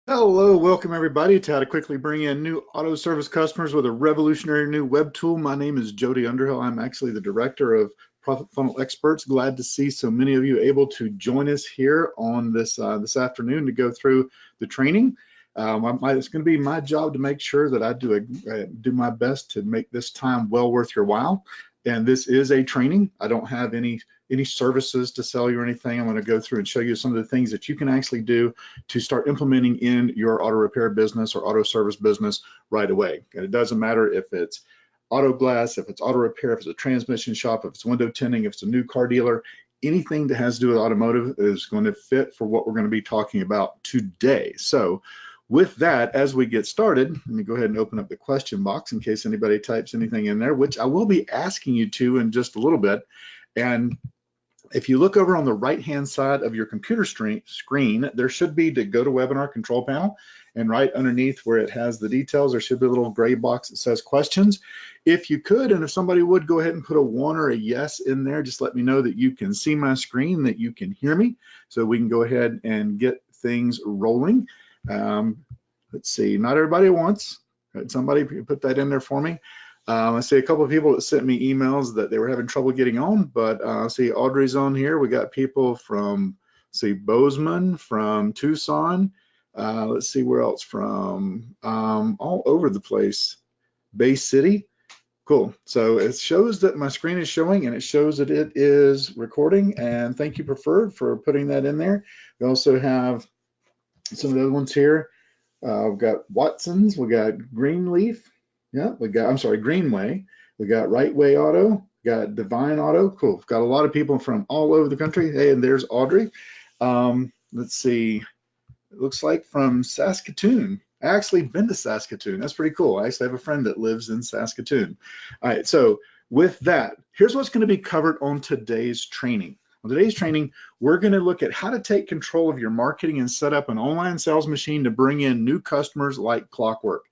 Hello, welcome everybody to how to quickly bring in new auto service customers with a revolutionary new web tool. My name is Jody Underhill. I'm actually the director of Profit Funnel Experts. Glad to see so many of you able to join us here on this afternoon to go through the training. It's going to be my job to make sure that I do my best to make this time well worth your while. And this is a training. I don't have any services to sell you or anything. I'm going to go through and show you some of the things that you can actually do to start implementing in your auto repair business or auto service business right away. And it doesn't matter if it's auto glass, if it's auto repair, if it's a transmission shop, if it's window tinting, if it's a new car dealer, anything that has to do with automotive is going to fit for what we're going to be talking about today. So with that, as we get started, let me go ahead and open up the question box in case anybody types anything in there, which I will be asking you to in just a little bit. And if you look over on the right-hand side of your computer screen, there should be the GoToWebinar control panel, and right underneath where it has the details, there should be a little gray box that says questions. If you could, and if somebody would, go ahead and put a 1 or a yes in there. Just let me know that you can see my screen, that you can hear me, so we can go ahead and get things rolling. Let's see, not everybody at once. Somebody put that in there for me. I see a couple of people that sent me emails that they were having trouble getting on, but I see Audrey's on here. We got people from, Bozeman, from Tucson. Let's see where else from, all over the place. Bay City. Cool. So it shows that my screen is showing and it shows that it is recording. And thank you, Preferred, for putting that in there. We also have some of the other ones here. We've got Watson's, we got Greenleaf. Yeah, Greenway. We got Right Way Auto, got Divine Auto. Cool. We've got a lot of people from all over the country. Hey, and there's Audrey. Let's see. It looks like from Saskatoon. I actually been to Saskatoon. That's pretty cool. I actually have a friend that lives in Saskatoon. All right, so with that, here's what's going to be covered on today's training. On today's training, we're going to look at how to take control of your marketing and set up an online sales machine to bring in new customers like clockwork.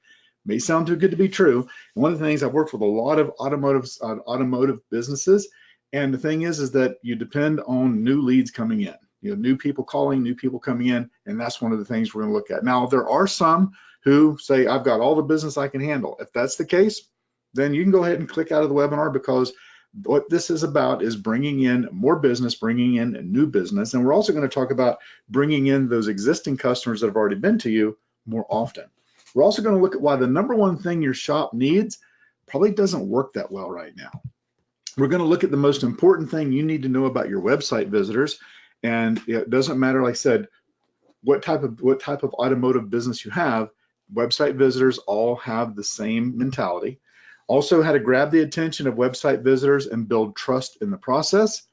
May sound too good to be true. And one of the things, I've worked with a lot of automotive businesses, and the thing is that you depend on new leads coming in, new people calling, new people coming in, and that's one of the things we're going to look at. Now, there are some who say, I've got all the business I can handle. If that's the case, then you can go ahead and click out of the webinar, because what this is about is bringing in more business, bringing in a new business, and we're also going to talk about bringing in those existing customers that have already been to you more often. We're also going to look at why the number one thing your shop needs probably doesn't work that well right now. We're going to look at the most important thing you need to know about your website visitors. And it doesn't matter, like I said, what type of automotive business you have, website visitors all have the same mentality. Also, how to grab the attention of website visitors and build trust in the process.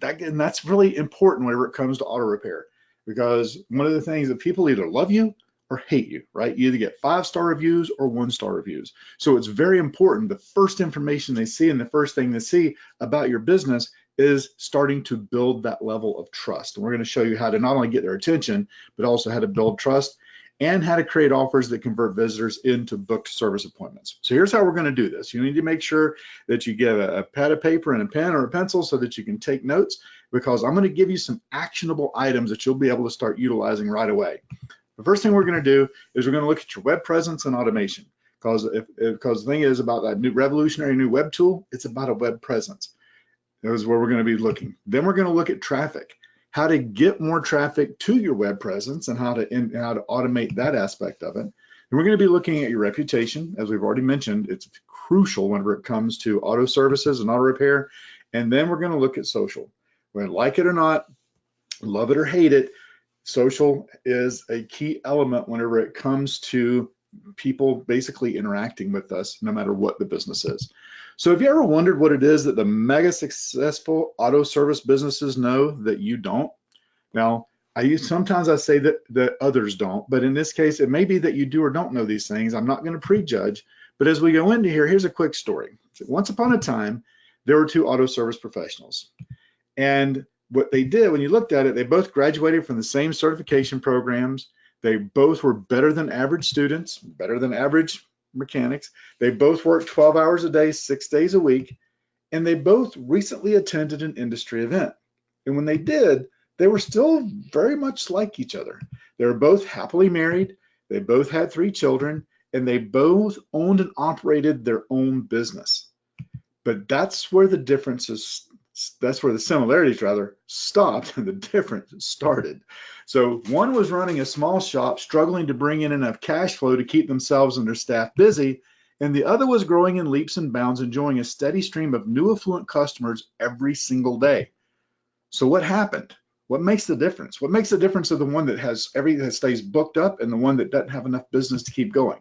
And that's really important whenever it comes to auto repair, because one of the things that people either love you or hate you, right? You either get 5-star reviews or 1-star reviews. So it's very important. The first information they see and the first thing they see about your business is starting to build that level of trust. And we're going to show you how to not only get their attention, but also how to build trust and how to create offers that convert visitors into booked service appointments. So here's how we're going to do this. You need to make sure that you get a pad of paper and a pen or a pencil so that you can take notes, because I'm going to give you some actionable items that you'll be able to start utilizing right away. The first thing we're going to do is we're going to look at your web presence and automation, because the thing is about that new revolutionary new web tool, it's about a web presence. That is where we're going to be looking. Then we're going to look at traffic, how to get more traffic to your web presence and how to automate that aspect of it. And we're going to be looking at your reputation. As we've already mentioned, it's crucial whenever it comes to auto services and auto repair. And then we're going to look at social. Whether like it or not, love it or hate it, social is a key element whenever it comes to people basically interacting with us, no matter what the business is. So have you ever wondered what it is that the mega successful auto service businesses know that you don't? Now, sometimes I say that others don't, but in this case, it may be that you do or don't know these things. I'm not going to prejudge, but as we go into here, here's a quick story. Once upon a time, there were 2 auto service professionals, and what they did, when you looked at it, they both graduated from the same certification programs. They both were better than average students, better than average mechanics. They both worked 12 hours a day, 6 days a week, and they both recently attended an industry event. And when they did, they were still very much like each other. They were both happily married. They both had 3 children, and they both owned and operated their own business. But that's where the differences, that's where the similarities rather stopped and the difference started. So one was running a small shop, struggling to bring in enough cash flow to keep themselves and their staff busy, and the other was growing in leaps and bounds, enjoying a steady stream of new affluent customers every single day. So what happened? What makes the difference? What makes the difference of the one that has everything that stays booked up and the one that doesn't have enough business to keep going?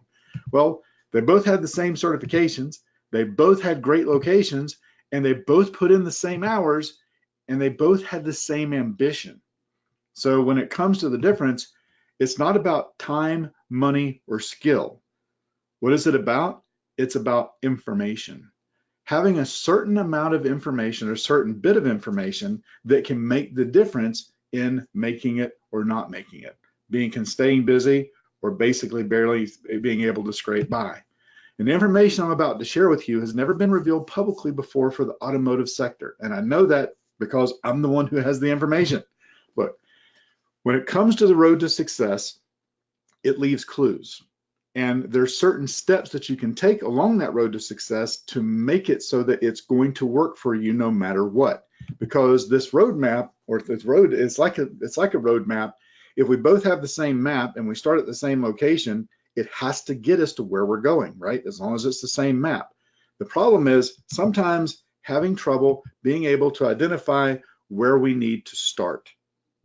Well, they both had the same certifications, they both had great locations, and they both put in the same hours, and they both had the same ambition. So when it comes to the difference, it's not about time, money, or skill. What is it about? It's about information. Having a certain amount of information or a certain bit of information that can make the difference in making it or not making it, staying busy or basically barely being able to scrape by. And the information I'm about to share with you has never been revealed publicly before for the automotive sector. And I know that because I'm the one who has the information. But when it comes to the road to success, it leaves clues. And there's certain steps that you can take along that road to success to make it so that it's going to work for you no matter what. Because this roadmap, or this road, it's like a roadmap. If we both have the same map and we start at the same location, it has to get us to where we're going, right? As long as it's the same map. The problem is sometimes having trouble being able to identify where we need to start.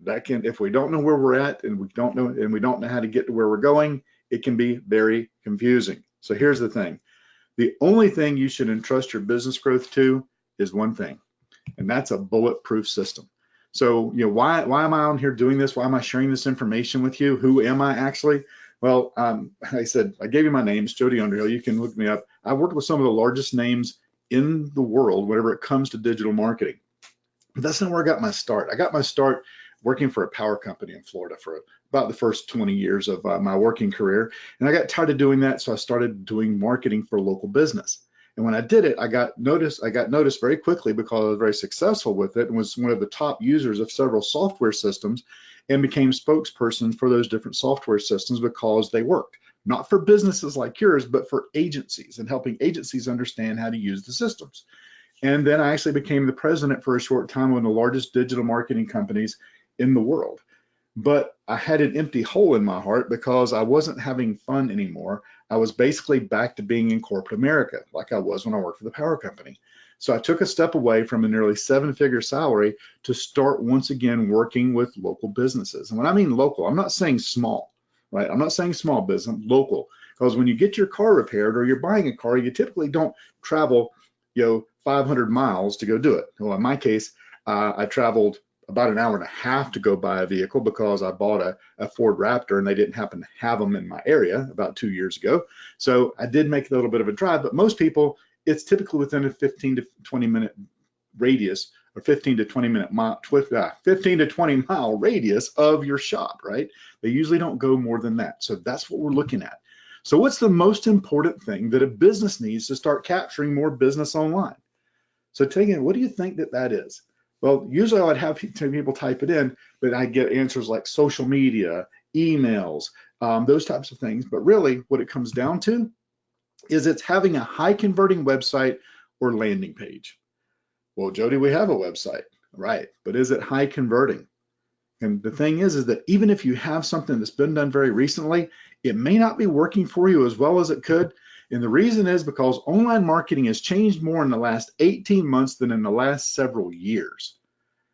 That can, if we don't know where we're at and we don't know how to get to where we're going, it can be very confusing. So here's the thing. The only thing you should entrust your business growth to is one thing, and that's a bulletproof system. So, why am I on here doing this? Why am I sharing this information with you? Who am I actually? Well, I said, I gave you my name. It's Jody Underhill. You can look me up. I worked with some of the largest names in the world whenever it comes to digital marketing. But that's not where I got my start. I got my start working for a power company in Florida for about the first 20 years of my working career. And I got tired of doing that, so I started doing marketing for local business. And when I did it, I got noticed very quickly because I was very successful with it and was one of the top users of several software systems and became spokesperson for those different software systems because they worked. Not for businesses like yours, but for agencies and helping agencies understand how to use the systems. And then I actually became the president for a short time of one of the largest digital marketing companies in the world. But I had an empty hole in my heart because I wasn't having fun anymore. I was basically back to being in corporate America like I was when I worked for the power company. So I took a step away from a nearly 7-figure salary to start once again working with local businesses. And when I mean local, I'm not saying small, right? I'm not saying small business, local. Because when you get your car repaired or you're buying a car, you typically don't travel, 500 miles to go do it. Well, in my case, I traveled about an hour and a half to go buy a vehicle because I bought a Ford Raptor and they didn't happen to have them in my area about 2 years ago. So I did make a little bit of a drive, but most people, it's typically within a 15 to 20 minute radius or 15 to 20 mile radius of your shop, right? They usually don't go more than that. So that's what we're looking at. So what's the most important thing that a business needs to start capturing more business online? So what do you think that is? Well, usually I would have people type it in, but I get answers like social media, emails, those types of things. But really what it comes down to is it's having a high converting website or landing page. Well, Jody, we have a website, right? But is it high converting? And the thing is that even if you have something that's been done very recently, it may not be working for you as well as it could. And the reason is because online marketing has changed more in the last 18 months than in the last several years.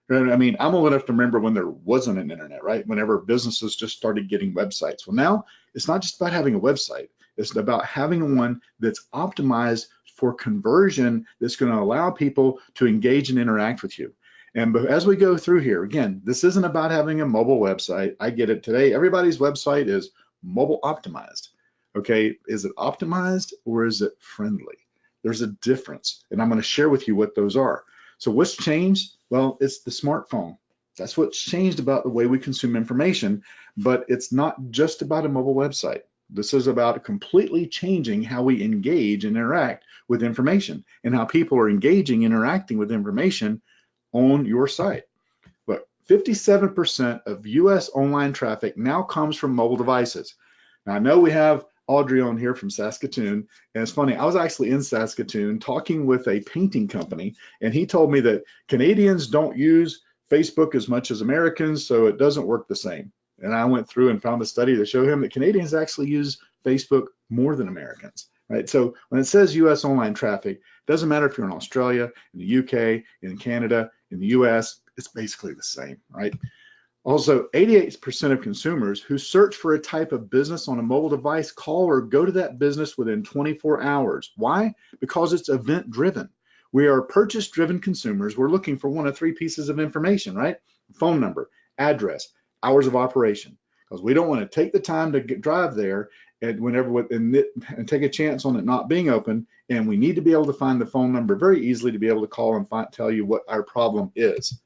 I mean, I'm old enough to remember when there wasn't an internet, right? Whenever businesses just started getting websites. Well, now it's not just about having a website. It's about having one that's optimized for conversion that's going to allow people to engage and interact with you. And as we go through here, again, this isn't about having a mobile website. I get it today. Everybody's website is mobile optimized. Okay, is it optimized or is it friendly? There's a difference, and I'm going to share with you what those are. So what's changed? Well, it's the smartphone. That's what's changed about the way we consume information, but it's not just about a mobile website. This is about completely changing how we engage and interact with information and how people are engaging, interacting with information on your site. But 57% of US online traffic now comes from mobile devices. Now, I know we have Audrey on here from Saskatoon, and it's funny, I was actually in Saskatoon talking with a painting company, and he told me that Canadians don't use Facebook as much as Americans, so it doesn't work the same. And I went through and found a study to show him that Canadians actually use Facebook more than Americans, right? So when it says US online traffic, it doesn't matter if you're in Australia, in the UK, in Canada, in the US, it's basically the same, right? Also, 88% of consumers who search for a type of business on a mobile device call or go to that business within 24 hours. Why? Because it's event driven. We are purchase driven consumers. We're looking for one of three pieces of information, right? Phone number, address, hours of operation, because we don't want to take the time to drive there and and take a chance on it not being open. And we need to be able to find the phone number very easily to be able to call and tell you what our problem is.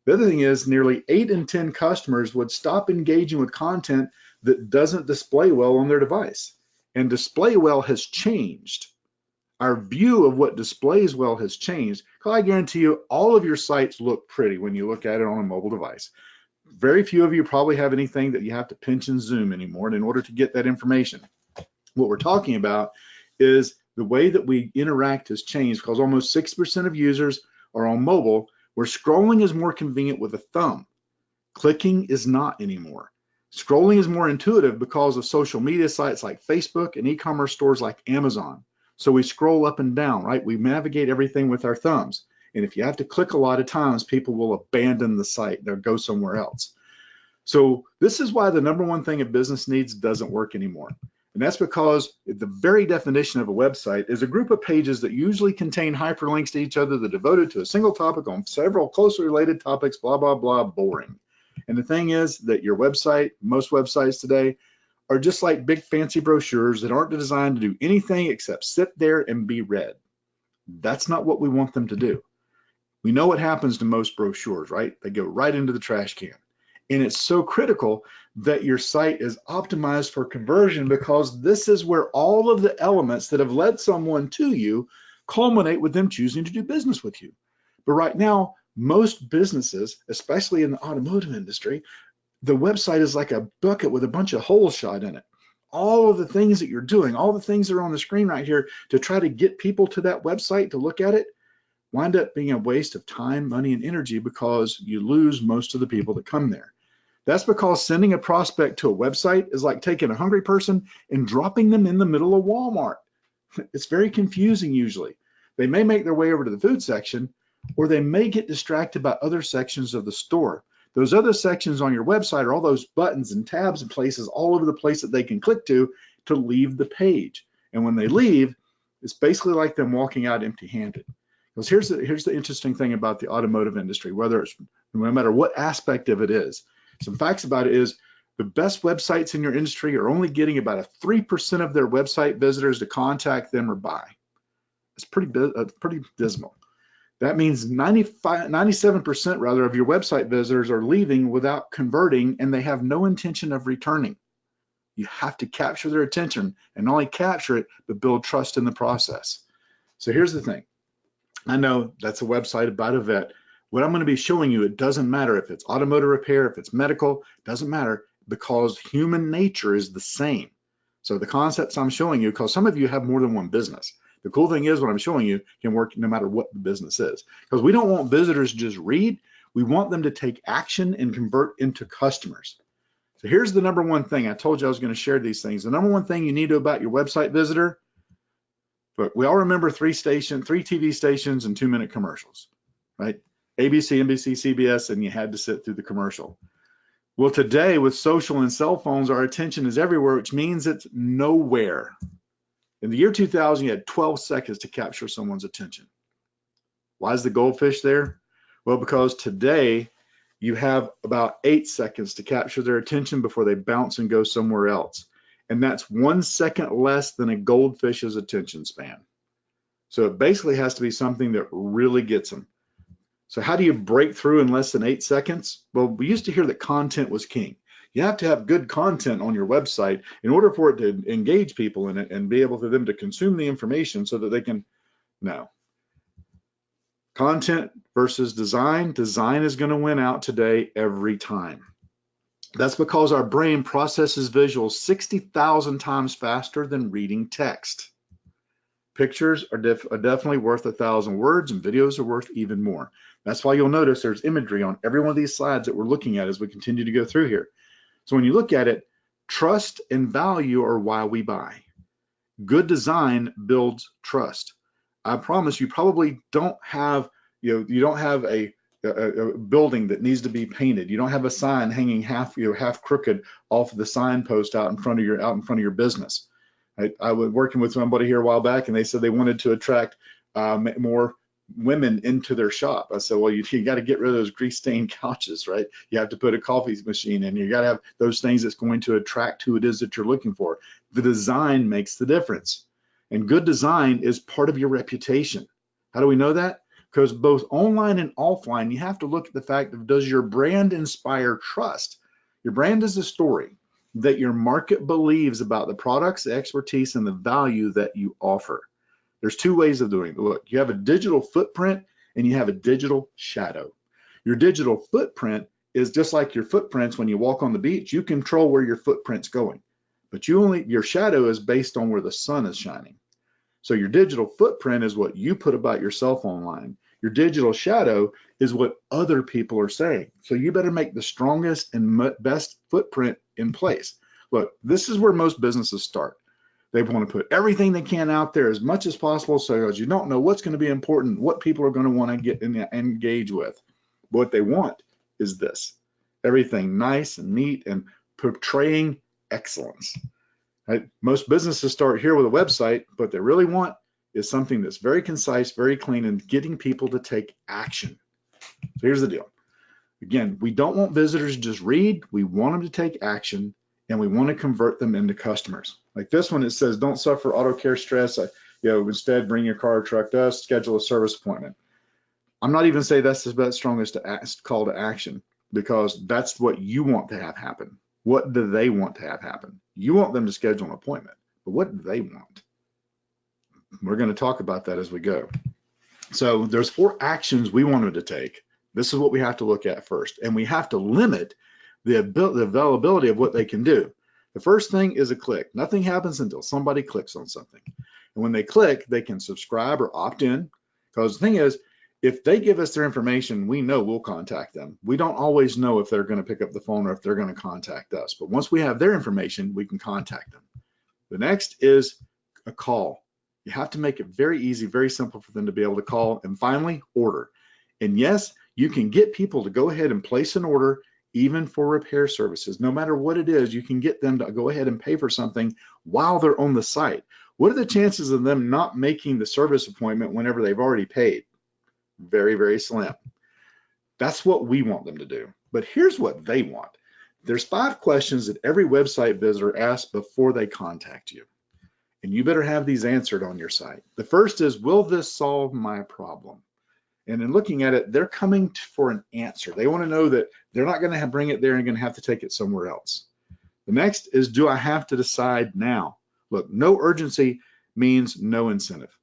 The other thing is nearly 8 in 10 customers would stop engaging with content that doesn't display well on their device. And display well has changed. Our view of what displays well has changed. I guarantee you all of your sites look pretty when you look at it on a mobile device. Very few of you probably have anything that you have to pinch and zoom anymore in order to get that information. What we're talking about is the way that we interact has changed because almost 6% of users are on mobile, where scrolling is more convenient with a thumb. Clicking is not anymore. Scrolling is more intuitive because of social media sites like Facebook and e-commerce stores like Amazon. So we scroll up and down, right? We navigate everything with our thumbs. And if you have to click a lot of times, people will abandon the site. They'll go somewhere else. So this is why the number one thing a business needs doesn't work anymore. And that's because the very definition of a website is a group of pages that usually contain hyperlinks to each other that are devoted to a single topic on several closely related topics, blah, blah, blah, boring. And the thing is that your website, most websites today, are just like big fancy brochures that aren't designed to do anything except sit there and be read. That's not what we want them to do. We know what happens to most brochures, right? They go right into the trash can. And it's so critical that your site is optimized for conversion because this is where all of the elements that have led someone to you culminate with them choosing to do business with you. But right now, most businesses, especially in the automotive industry, the website is like a bucket with a bunch of holes shot in it. All of the things that you're doing, all the things that are on the screen right here to try to get people to that website to look at it, wind up being a waste of time, money, and energy because you lose most of the people that come there. That's because sending a prospect to a website is like taking a hungry person and dropping them in the middle of Walmart. It's very confusing usually. They may make their way over to the food section, or they may get distracted by other sections of the store. Those other sections on your website are all those buttons and tabs and places all over the place that they can click to leave the page. And when they leave, it's basically like them walking out empty-handed. Because here's the interesting thing about the automotive industry, whether it's no matter what aspect of it is. Some facts about it is the best websites in your industry are only getting about a 3% of their website visitors to contact them or buy. It's pretty dismal. That means 97% rather of your website visitors are leaving without converting, and they have no intention of returning. You have to capture their attention, and not only capture it, but build trust in the process. So here's the thing. I know that's a website about a vet. What I'm going to be showing you, it doesn't matter if it's automotive repair, if it's medical, it doesn't matter because human nature is the same. So the concepts I'm showing you, because some of you have more than one business. The cool thing is what I'm showing you can work no matter what the business is. Because we don't want visitors to just read. We want them to take action and convert into customers. So here's the number one thing. I told you I was going to share these things. The number one thing you need to know about your website visitor, but we all remember three TV stations and 2-minute commercials, right? ABC, NBC, CBS, and you had to sit through the commercial. Well, today with social and cell phones, our attention is everywhere, which means it's nowhere. In the year 2000, you had 12 seconds to capture someone's attention. Why is the goldfish there? Well, because today you have about 8 seconds to capture their attention before they bounce and go somewhere else. And that's 1 second less than a goldfish's attention span. So it basically has to be something that really gets them. So how do you break through in less than 8 seconds? Well, we used to hear that content was king. You have to have good content on your website in order for it to engage people in it and be able for them to consume the information so that they can, no. Content versus design. Design is going to win out today every time. That's because our brain processes visuals 60,000 times faster than reading text. Pictures are definitely worth 1,000 words, and videos are worth even more. That's why you'll notice there's imagery on every one of these slides that we're looking at as we continue to go through here. So when you look at it, trust and value are why we buy. Good design builds trust. I promise you probably don't have, you don't have a building that needs to be painted. You don't have a sign hanging half crooked off of the signpost out in front of your business. I was working with somebody here a while back, and they said they wanted to attract more women into their shop. I said, well, you got to get rid of those grease-stained couches, right? You have to put a coffee machine in. You got to have those things that's going to attract who it is that you're looking for. The design makes the difference. And good design is part of your reputation. How do we know that? Because both online and offline, you have to look at the fact of, does your brand inspire trust? Your brand is a story that your market believes about the products, the expertise, and the value that you offer. There's two ways of doing it. Look, you have a digital footprint and you have a digital shadow. Your digital footprint is just like your footprints when you walk on the beach. You control where your footprint's going, but your shadow is based on where the sun is shining. So your digital footprint is what you put about yourself online. Your digital shadow is what other people are saying. So you better make the strongest and best footprint in place. Look, this is where most businesses start. They want to put everything they can out there as much as possible, so as you don't know what's going to be important, what people are going to want to get and engage with. But what they want is this: everything nice and neat and portraying excellence. Right? Most businesses start here with a website, but what they really want is something that's very concise, very clean, and getting people to take action. So here's the deal. Again, we don't want visitors to just read. We want them to take action, and we want to convert them into customers. Like this one, it says, don't suffer auto care stress. Instead, bring your car or truck to us, schedule a service appointment. I'm not even saying that's the strongest call to action, because that's what you want to have happen. What do they want to have happen? You want them to schedule an appointment, but what do they want? We're going to talk about that as we go. So there's 4 actions we want them to take. This is what we have to look at first, and we have to limit the availability of what they can do. The first thing is a click. Nothing happens until somebody clicks on something. And when they click, they can subscribe or opt in, because the thing is, if they give us their information, we know we'll contact them. We don't always know if they're going to pick up the phone or if they're going to contact us. But once we have their information, we can contact them. The next is a call. You have to make it very easy, very simple for them to be able to call. And finally, order. And yes, you can get people to go ahead and place an order even for repair services. No matter what it is, you can get them to go ahead and pay for something while they're on the site. What are the chances of them not making the service appointment whenever they've already paid? Very, very slim. That's what we want them to do. But here's what they want. There's 5 questions that every website visitor asks before they contact you. And you better have these answered on your site. The first is, will this solve my problem? And in looking at it, they're coming for an answer. They want to know that they're not going to bring it there and going to have to take it somewhere else. The next is, do I have to decide now? Look, no urgency means no incentive.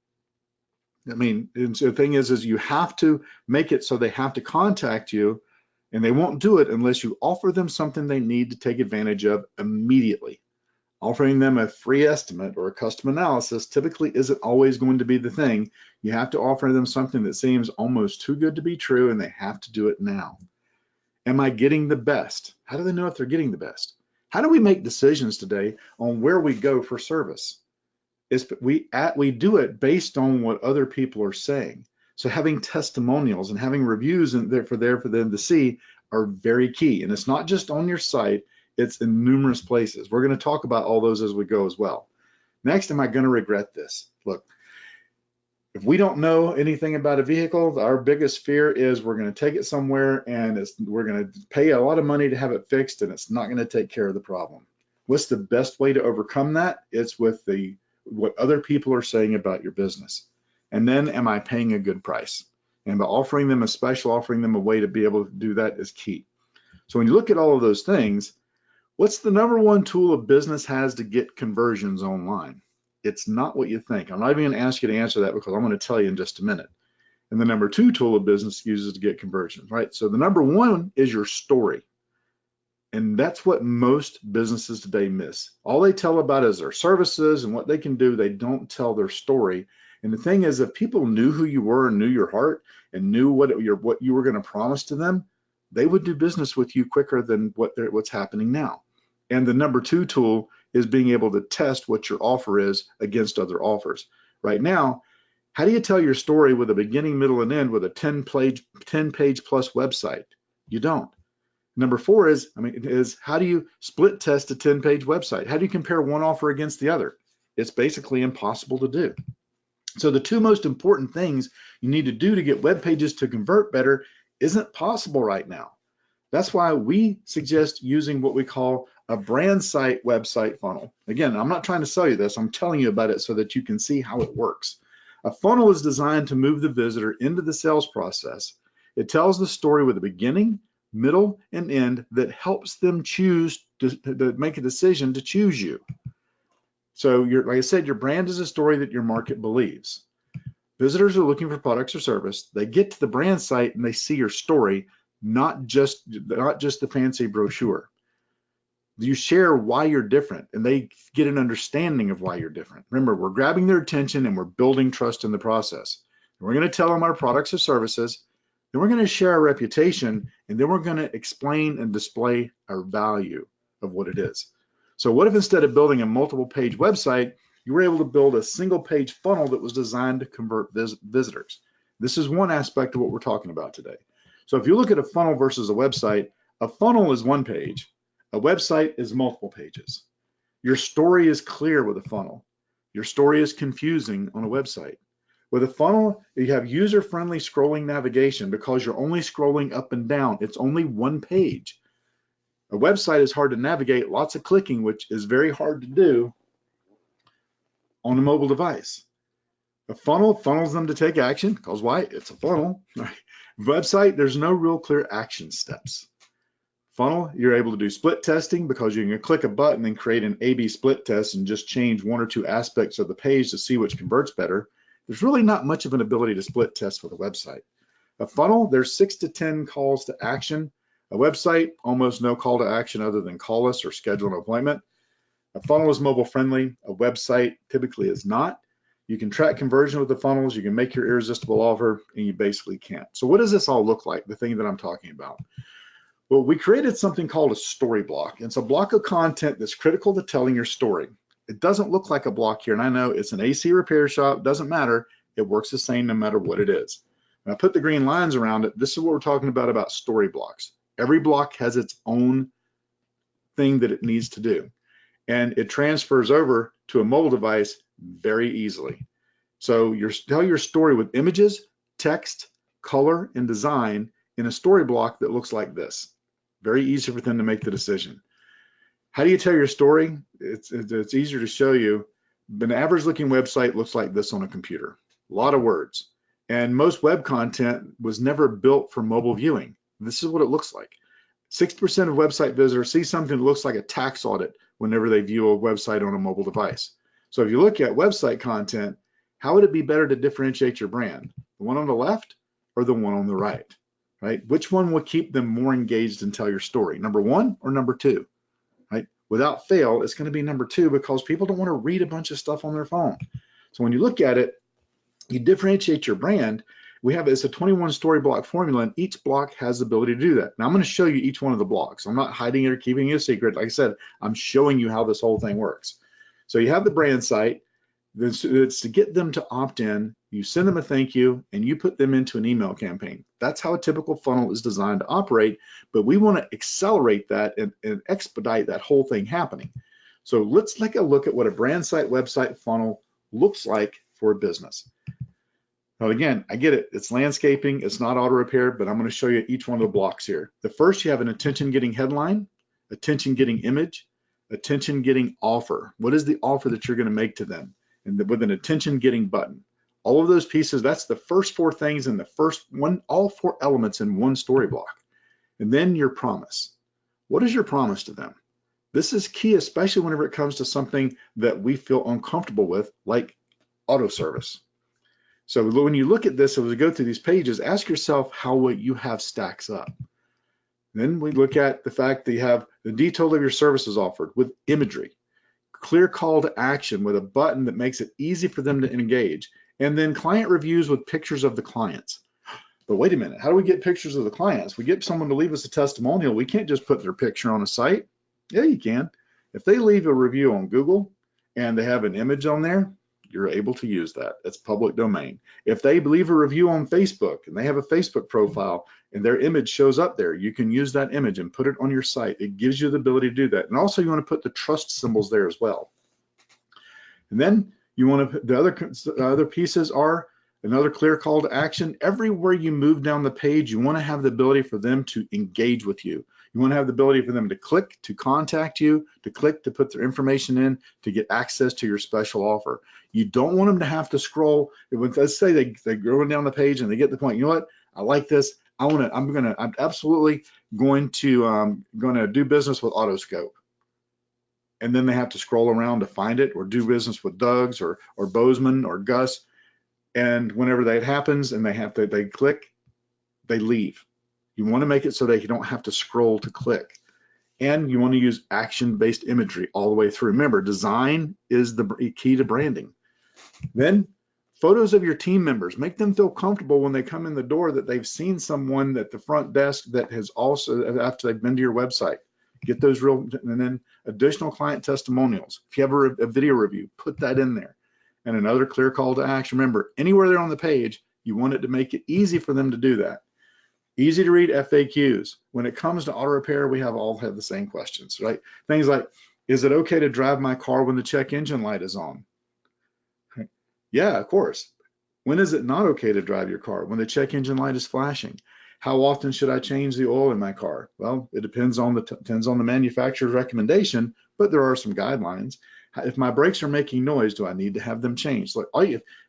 I mean, and so the thing is you have to make it so they have to contact you, and they won't do it unless you offer them something they need to take advantage of immediately. Offering them a free estimate or a custom analysis typically isn't always going to be the thing. You have to offer them something that seems almost too good to be true, and they have to do it now. Am I getting the best? How do they know if they're getting the best? How do we make decisions today on where we go for service? We do it based on what other people are saying. So having testimonials and having reviews for them to see are very key. And it's not just on your site, it's in numerous places. We're going to talk about all those as we go as well. Next, am I going to regret this? Look, if we don't know anything about a vehicle, our biggest fear is we're going to take it somewhere and we're going to pay a lot of money to have it fixed, and it's not going to take care of the problem. What's the best way to overcome that? It's with what other people are saying about your business. And then, am I paying a good price? And by offering them a way to be able to do that is key. So when you look at all of those things, what's the number one tool a business has to get conversions online? It's not what you think. I'm not even going to ask you to answer that, because I'm going to tell you in just a minute. And the number 2 tool a business uses to get conversions, right? So the number 1 is your story. And that's what most businesses today miss. All they tell about is their services and what they can do. They don't tell their story. And the thing is, if people knew who you were and knew your heart and knew what you were going to promise to them, they would do business with you quicker than what's happening now. And the number 2 tool is being able to test what your offer is against other offers. Right now, how do you tell your story with a beginning, middle, and end with a 10-page plus website? You don't. Number 4 is how do you split test a 10-page website? How do you compare one offer against the other? It's basically impossible to do. So the 2 most important things you need to do to get web pages to convert better isn't possible right now. That's why we suggest using what we call a brand site website funnel. Again, I'm not trying to sell you this. I'm telling you about it so that you can see how it works. A funnel is designed to move the visitor into the sales process. It tells the story with a beginning, middle, and end that helps them choose to make a decision to choose you. So like I said, your brand is a story that your market believes. Visitors are looking for products or service. They get to the brand site and they see your story, not just the fancy brochure. You share why you're different and they get an understanding of why you're different. Remember, we're grabbing their attention and we're building trust in the process. We're going to tell them our products or services, then we're going to share our reputation, and then we're going to explain and display our value of what it is. So what if instead of building a multiple page website, you were able to build a single page funnel that was designed to convert visitors? This is one aspect of what we're talking about today. So if you look at a funnel versus a website, a funnel is 1 page. A website is multiple pages. Your story is clear with a funnel. Your story is confusing on a website. With a funnel, you have user-friendly scrolling navigation because you're only scrolling up and down. It's only 1 page. A website is hard to navigate, lots of clicking, which is very hard to do on a mobile device. A funnel funnels them to take action because why? It's a funnel. Website, there's no real clear action steps. Funnel, you're able to do split testing because you can click a button and create an A/B split test and just change 1 or 2 aspects of the page to see which converts better. There's really not much of an ability to split test with a website. A funnel, there's 6 to 10 calls to action. A website, almost no call to action other than call us or schedule an appointment. A funnel is mobile friendly. A website typically is not. You can track conversion with the funnels. You can make your irresistible offer, and you basically can't. So what does this all look like, the thing that I'm talking about? Well, we created something called a story block. It's a block of content that's critical to telling your story. It doesn't look like a block here, and I know it's an AC repair shop, doesn't matter. It works the same no matter what it is. When I put the green lines around it, this is what we're talking about story blocks. Every block has its own thing that it needs to do, and it transfers over to a mobile device very easily. So tell your story with images, text, color, and design in a story block that looks like this. Very easy for them to make the decision. How do you tell your story? It's easier to show you. An average looking website looks like this on a computer. A lot of words. And most web content was never built for mobile viewing. This is what it looks like. 60% of website visitors see something that looks like a tax audit whenever they view a website on a mobile device. So if you look at website content, how would it be better to differentiate your brand? The one on the left or the one on the right? Right? Which one will keep them more engaged and tell your story? Number 1 or number 2? Right? Without fail, it's going to be number 2 because people don't want to read a bunch of stuff on their phone. So when you look at it, you differentiate your brand. It's a 21 story block formula, and each block has the ability to do that. Now I'm going to show you each one of the blocks. I'm not hiding it or keeping it a secret. Like I said, I'm showing you how this whole thing works. So you have the brand site. It's to get them to opt in. You send them a thank you, and you put them into an email campaign. That's how a typical funnel is designed to operate, but we want to accelerate that and expedite that whole thing happening. So let's take a look at what a brand site website funnel looks like for a business. Now again, I get it. It's landscaping. It's not auto repair, but I'm going to show you each one of the blocks here. The first, you have an attention-getting headline, attention-getting image, attention-getting offer. What is the offer that you're going to make to them? And with an attention-getting button. All of those pieces, that's the first 4 things in the first one, all 4 elements in one story block. And then your promise. What is your promise to them? This is key, especially whenever it comes to something that we feel uncomfortable with, like auto service. So when you look at this, as we go through these pages, ask yourself how what you have stacks up. Then we look at the fact that you have the detail of your services offered with imagery, clear call to action with a button that makes it easy for them to engage, and then client reviews with pictures of the clients. But wait a minute, how do we get pictures of the clients? We get someone to leave us a testimonial. We can't just put their picture on a site. Yeah, you can. If they leave a review on Google and they have an image on there, you're able to use that. It's public domain. If they leave a review on Facebook and they have a Facebook profile and their image shows up there, you can use that image and put it on your site. It gives you the ability to do that. And also you want to put the trust symbols there as well. And then you want to, the other pieces are another clear call to action. Everywhere you move down the page, you want to have the ability for them to engage with you. You want to have the ability for them to click to contact you, to click to put their information in, to get access to your special offer. You don't want them to have to scroll. Let's say they're going down the page and they get the point. You know what? I like this. I'm absolutely going to do business with Autoscope. And then they have to scroll around to find it, or do business with Doug's or Bozeman or Gus. And whenever that happens and they click, they leave. You want to make it so that you don't have to scroll to click. And you want to use action-based imagery all the way through. Remember, design is the key to branding. Then photos of your team members. Make them feel comfortable when they come in the door that they've seen someone at the front desk that has also, after they've been to your website. Get those real, and then additional client testimonials. If you have a video review, put that in there. And another clear call to action. Remember, anywhere they're on the page, you want it to make it easy for them to do that. Easy to read FAQs. When it comes to auto repair, we all have the same questions, right? Things like, is it okay to drive my car when the check engine light is on? Okay. Yeah, of course. When is it not okay to drive your car? When the check engine light is flashing. How often should I change the oil in my car? Well, it depends on the manufacturer's recommendation, but there are some guidelines. If my brakes are making noise, do I need to have them changed? Like,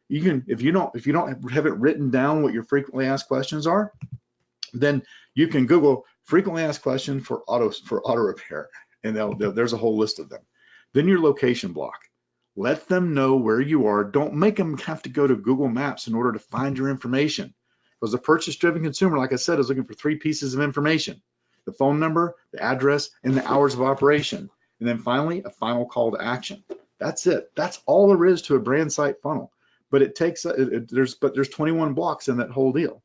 if you don't have it written down what your frequently asked questions are, then you can Google frequently asked questions for auto repair, and there's a whole list of them. Then your location block. Let them know where you are. Don't make them have to go to Google Maps in order to find your information. Because the purchase-driven consumer, like I said, is looking for 3 pieces of information: the phone number, the address, and the hours of operation. And then finally, a final call to action. That's it. That's all there is to a brand site funnel. But it takes there's 21 blocks in that whole deal.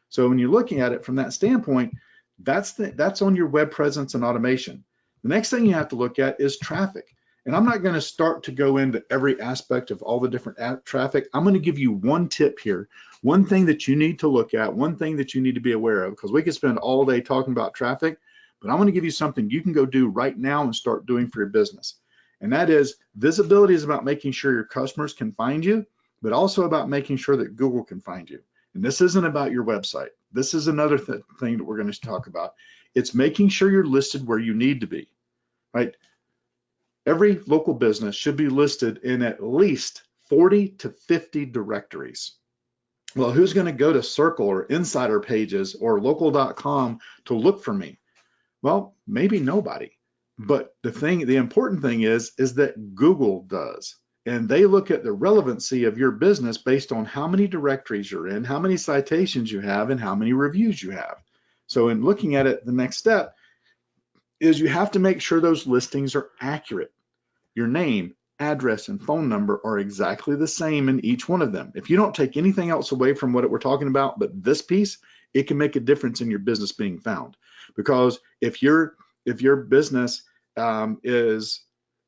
So when you're looking at it from that standpoint, that's on your web presence and automation. The next thing you have to look at is traffic. And I'm not going to start to go into every aspect of all the different traffic. I'm going to give you one tip here, one thing that you need to look at, one thing that you need to be aware of, because we could spend all day talking about traffic, but I'm going to give you something you can go do right now and start doing for your business. And that is, visibility is about making sure your customers can find you, but also about making sure that Google can find you. And this isn't about your website. This is another thing that we're going to talk about. It's making sure you're listed where you need to be, right? Every local business should be listed in at least 40 to 50 directories. Well, who's going to go to Circle or Insider Pages or local.com to look for me? Well, maybe nobody. But the important thing is that Google does. And they look at the relevancy of your business based on how many directories you're in, how many citations you have, and how many reviews you have. So in looking at it, the next step is you have to make sure those listings are accurate. Your name, address, and phone number are exactly the same in each one of them. If you don't take anything else away from what we're talking about, but this piece, it can make a difference in your business being found. Because if your business is,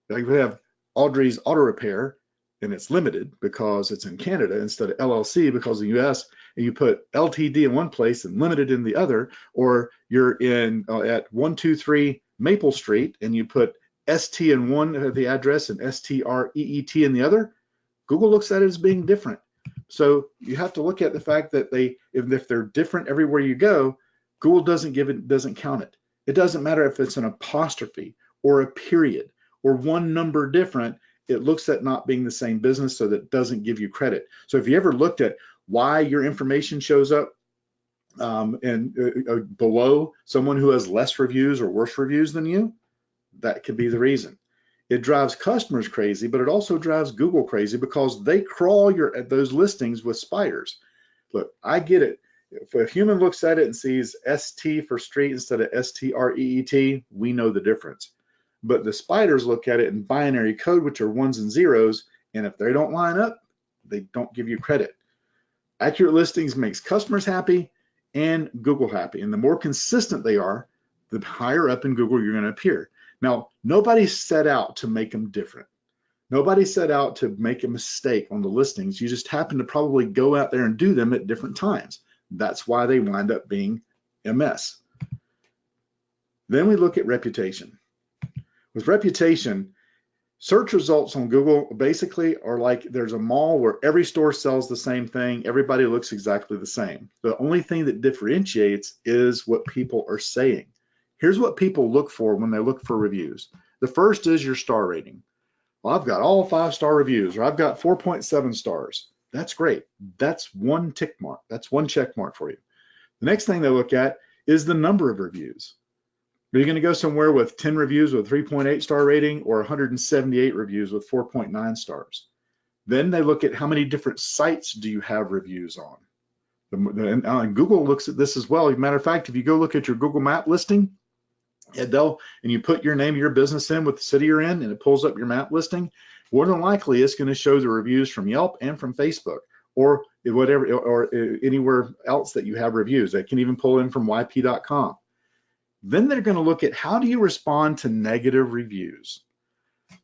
like we have Audrey's Auto Repair, and it's limited because it's in Canada instead of LLC because of the US, and you put LTD in one place and limited in the other, or you're in at 123 Maple Street and you put ST in one of the address and STREET in the other, Google looks at it as being different. So you have to look at the fact that if they're different everywhere you go, Google doesn't count it. It doesn't matter if it's an apostrophe or a period or one number different, it looks at not being the same business, so that it doesn't give you credit. So if you ever looked at why your information shows up below someone who has less reviews or worse reviews than you, that could be the reason. It drives customers crazy, but it also drives Google crazy because they crawl those listings with spiders. Look, I get it. If a human looks at it and sees ST for street instead of STREET, we know the difference. But the spiders look at it in binary code, which are ones and zeros, and if they don't line up, they don't give you credit. Accurate listings makes customers happy and Google happy. And the more consistent they are, the higher up in Google you're going to appear. Now, nobody set out to make them different. Nobody set out to make a mistake on the listings. You just happen to probably go out there and do them at different times. That's why they wind up being a mess. Then we look at reputation. With reputation, search results on Google basically are like there's a mall where every store sells the same thing. Everybody looks exactly the same. The only thing that differentiates is what people are saying. Here's what people look for when they look for reviews. The first is your star rating. Well, I've got all 5-star reviews, or I've got 4.7 stars. That's great. That's one tick mark. That's one check mark for you. The next thing they look at is the number of reviews. Are you going to go somewhere with 10 reviews with 3.8 star rating or 178 reviews with 4.9 stars? Then they look at how many different sites do you have reviews on. And Google looks at this as well. As a matter of fact, if you go look at your Google map listing, and you put your name of your business in with the city you're in, and it pulls up your map listing, more than likely it's going to show the reviews from Yelp and from Facebook or whatever, or anywhere else that you have reviews. They can even pull in from yp.com. Then they're going to look at how do you respond to negative reviews.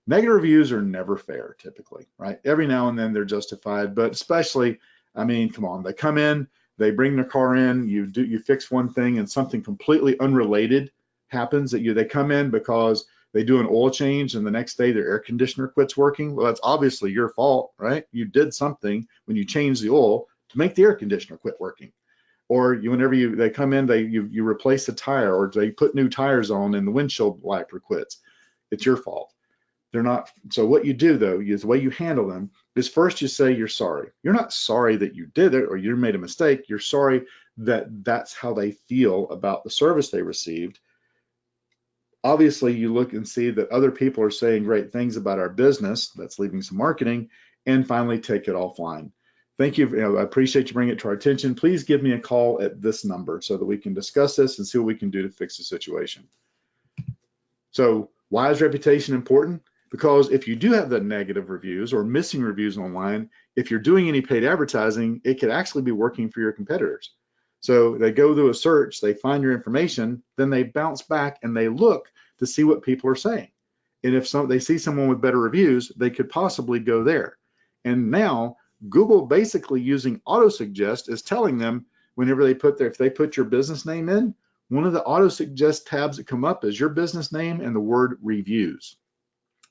Negative reviews are never fair, typically, right? Every now and then they're justified, but especially, I mean, come on, they come in, they bring their car in, you fix one thing and something completely unrelated happens. They come in because they do an oil change and the next day their air conditioner quits working. Well, that's obviously your fault, right? You did something when you changed the oil to make the air conditioner quit working. Or whenever they come in, you replace a tire, or they put new tires on and the windshield wiper quits. It's your fault. They're not. So what you do though is the way you handle them is first you say you're sorry. You're not sorry that you did it or you made a mistake. You're sorry that that's how they feel about the service they received. Obviously, you look and see that other people are saying great things about our business. That's leaving some marketing. And finally, take it offline. Thank you. I appreciate you bringing it to our attention. Please give me a call at this number so that we can discuss this and see what we can do to fix the situation. So why is reputation important? Because if you do have the negative reviews or missing reviews online, if you're doing any paid advertising, it could actually be working for your competitors. So they go through a search, they find your information, then they bounce back and they look to see what people are saying. And if they see someone with better reviews, they could possibly go there. And now Google basically using auto suggest is telling them whenever if they put your business name in, one of the auto suggest tabs that come up is your business name and the word reviews.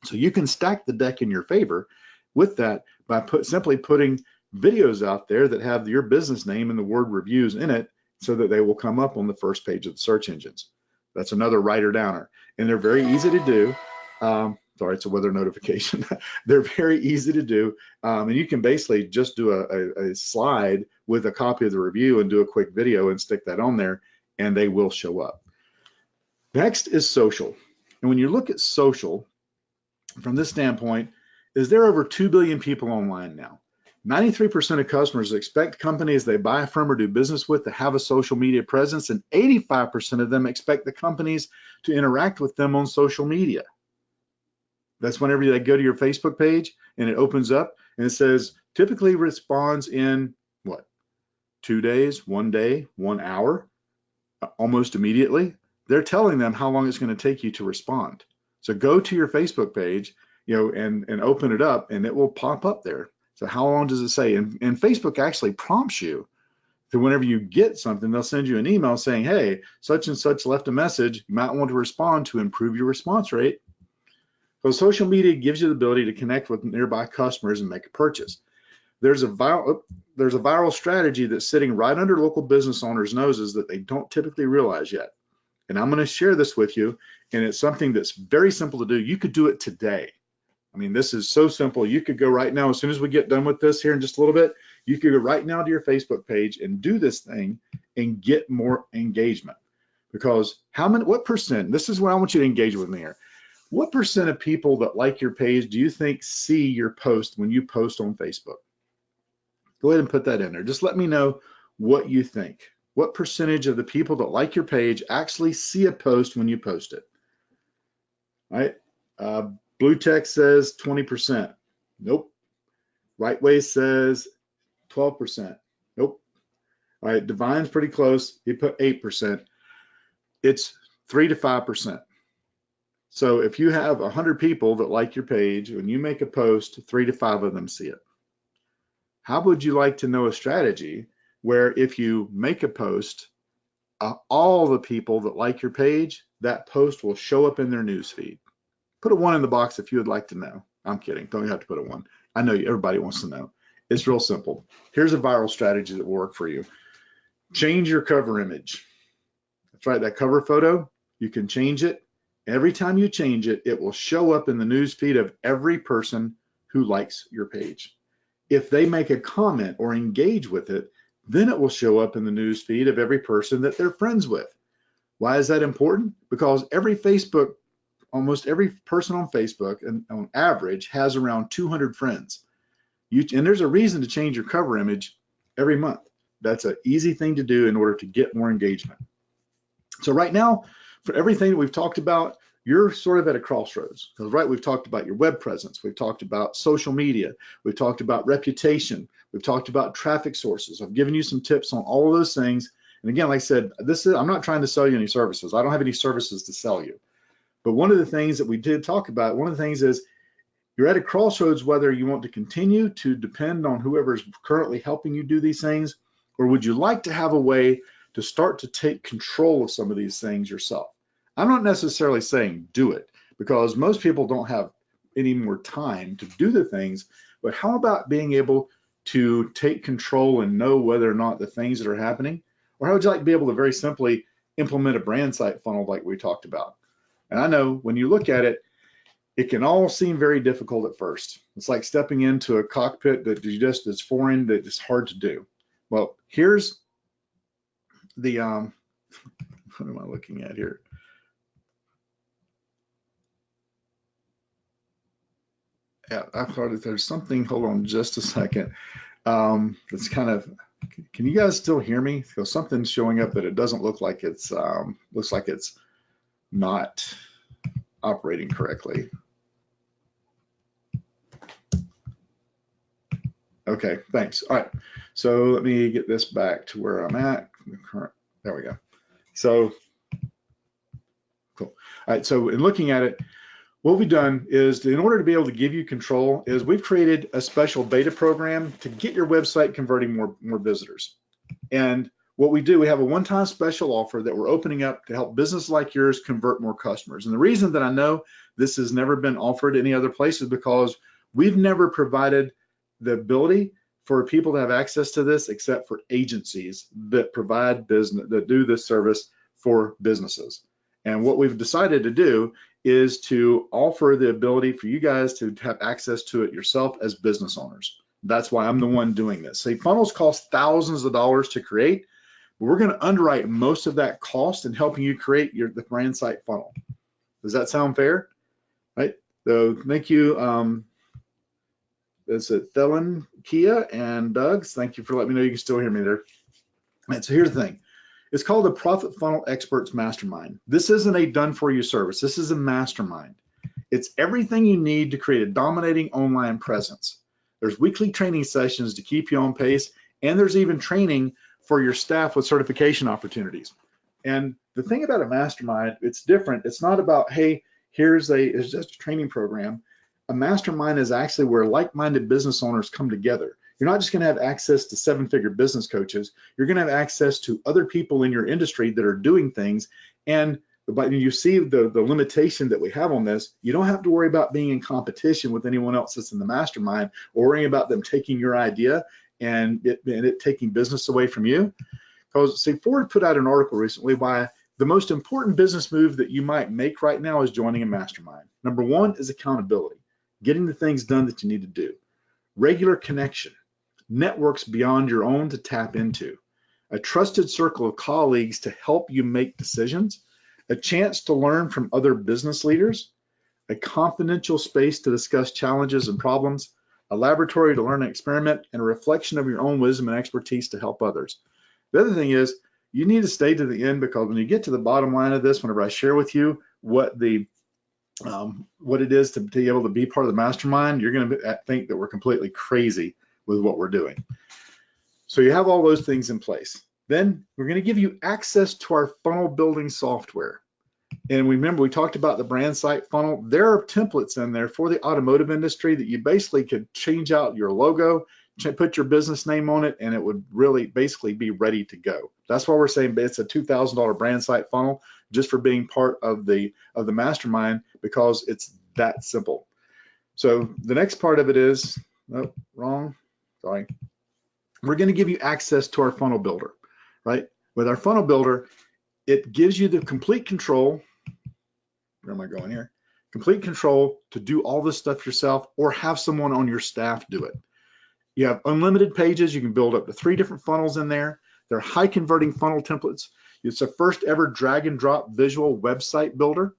So you can stack the deck in your favor with that by simply putting videos out there that have your business name and the word reviews in it so that they will come up on the first page of the search engines. That's another writer downer, and they're very easy to do. Sorry, it's a weather notification. They're very easy to do, and you can basically just do a slide with a copy of the review and do a quick video and stick that on there, and they will show up. Next is social, and when you look at social from this standpoint, there are over 2 billion people online now. 93% of customers expect companies they buy from or do business with to have a social media presence, and 85% of them expect the companies to interact with them on social media. That's whenever they go to your Facebook page and it opens up and it says typically responds in what? 2 days, 1 day, 1 hour, almost immediately. They're telling them how long it's going to take you to respond. So go to your Facebook page, and open it up and it will pop up there. So how long does it say? And Facebook actually prompts you to whenever you get something, they'll send you an email saying, hey, such and such left a message. You might want to respond to improve your response rate. So social media gives you the ability to connect with nearby customers and make a purchase. There's a viral strategy that's sitting right under local business owners' noses that they don't typically realize yet. And I'm going to share this with you, and it's something that's very simple to do. You could do it today. I mean, this is so simple. You could go right now, as soon as we get done with this here in just a little bit, you could go right now to your Facebook page and do this thing and get more engagement. Because what percent, this is what I want you to engage with me here. What percent of people that like your page do you think see your post when you post on Facebook? Go ahead and put that in there. Just let me know what you think. What percentage of the people that like your page actually see a post when you post it? All right. Blue text says 20%. Nope. Right Way says 12%. Nope. All right. Divine's pretty close. He put 8%. It's 3 to 5%. So if you have 100 people that like your page, when you make a post, 3 to 5 of them see it. How would you like to know a strategy where if you make a post, all the people that like your page, that post will show up in their newsfeed? Put a 1 in the box if you would like to know. I'm kidding. Don't have to put a 1. I know everybody wants to know. It's real simple. Here's a viral strategy that will work for you. Change your cover image. That's right, that cover photo, you can change it. Every time you change it, it will show up in the newsfeed of every person who likes your page. If they make a comment or engage with it, then it will show up in the newsfeed of every person that they're friends with. Why is that important? Because almost every person on Facebook, and on average, has around 200 friends. And there's a reason to change your cover image every month. That's an easy thing to do in order to get more engagement. So right now, for everything that we've talked about, you're sort of at a crossroads. Because we've talked about your web presence, we've talked about social media, we've talked about reputation, we've talked about traffic sources. I've given you some tips on all of those things. And again, like I said, I'm not trying to sell you any services. I don't have any services to sell you. But one of the things that we did talk about, one of the things is you're at a crossroads whether you want to continue to depend on whoever's currently helping you do these things, or would you like to have a way to start to take control of some of these things yourself? I'm not necessarily saying do it, because most people don't have any more time to do the things, but how about being able to take control and know whether or not the things that are happening? Or how would you like to be able to very simply implement a brand site funnel like we talked about? And I know when you look at it, it can all seem very difficult at first. It's like stepping into a cockpit that is foreign, that is hard to do. Well, here's the, what am I looking at here? Yeah, I thought that there's something, hold on just a second. It's kind of, can you guys still hear me? Because something's showing up that it doesn't look like it's, looks like it's not operating correctly. Okay, thanks. All right, so let me get this back to where I'm at. There we go. So, cool. All right, so in looking at it, what we've done is, in order to be able to give you control, is we've created a special beta program to get your website converting more visitors. And what we do, we have a one-time special offer that we're opening up to help businesses like yours convert more customers. And the reason that I know this has never been offered any other place is because we've never provided the ability for people to have access to this except for agencies that provide business, that do this service for businesses. And what we've decided to do is to offer the ability for you guys to have access to it yourself as business owners. That's why I'm the one doing this. See, funnels cost thousands of dollars to create. We're going to underwrite most of that cost in helping you create the brand site funnel. Does that sound fair? Right? So thank you. That's it, Thelen, Kia, and Doug's. Thank you for letting me know you can still hear me there. All right, so here's the thing. It's called the Profit Funnel Experts Mastermind. This isn't a done-for-you service. This is a mastermind. It's everything you need to create a dominating online presence. There's weekly training sessions to keep you on pace, and there's even training for your staff with certification opportunities. And the thing about a mastermind, it's different. It's not about, hey, it's just a training program. A mastermind is actually where like-minded business owners come together. You're not just going to have access to seven-figure business coaches. You're going to have access to other people in your industry that are doing things. And you see the limitation that we have on this. You don't have to worry about being in competition with anyone else that's in the mastermind, or worrying about them taking your idea and it taking business away from you. Because, see, Ford put out an article recently why the most important business move that you might make right now is joining a mastermind. Number one is accountability, getting the things done that you need to do. Regular connection, networks beyond your own to tap into, a trusted circle of colleagues to help you make decisions, a chance to learn from other business leaders, a confidential space to discuss challenges and problems, a laboratory to learn and experiment, and a reflection of your own wisdom and expertise to help others. The other thing is, you need to stay to the end, because when you get to the bottom line of this, whenever I share with you what it is to be able to be part of the mastermind, you're going to think that we're completely crazy with what we're doing. So you have all those things in place. Then we're going to give you access to our funnel building software. And remember, we talked about the brand site funnel. There are templates in there for the automotive industry that you basically could change out your logo, put your business name on it, and it would really basically be ready to go. That's why we're saying it's a $2,000 brand site funnel just for being part of the mastermind, because it's that simple. So the next part of it is, oh, wrong, sorry. We're going to give you access to our funnel builder, right? With our funnel builder, it gives you the complete control. Where am I going here? Complete control to do all this stuff yourself, or have someone on your staff do it. You have unlimited pages. You can build up to 3 different funnels in there. They're high converting funnel templates. It's the first ever drag and drop visual website builder.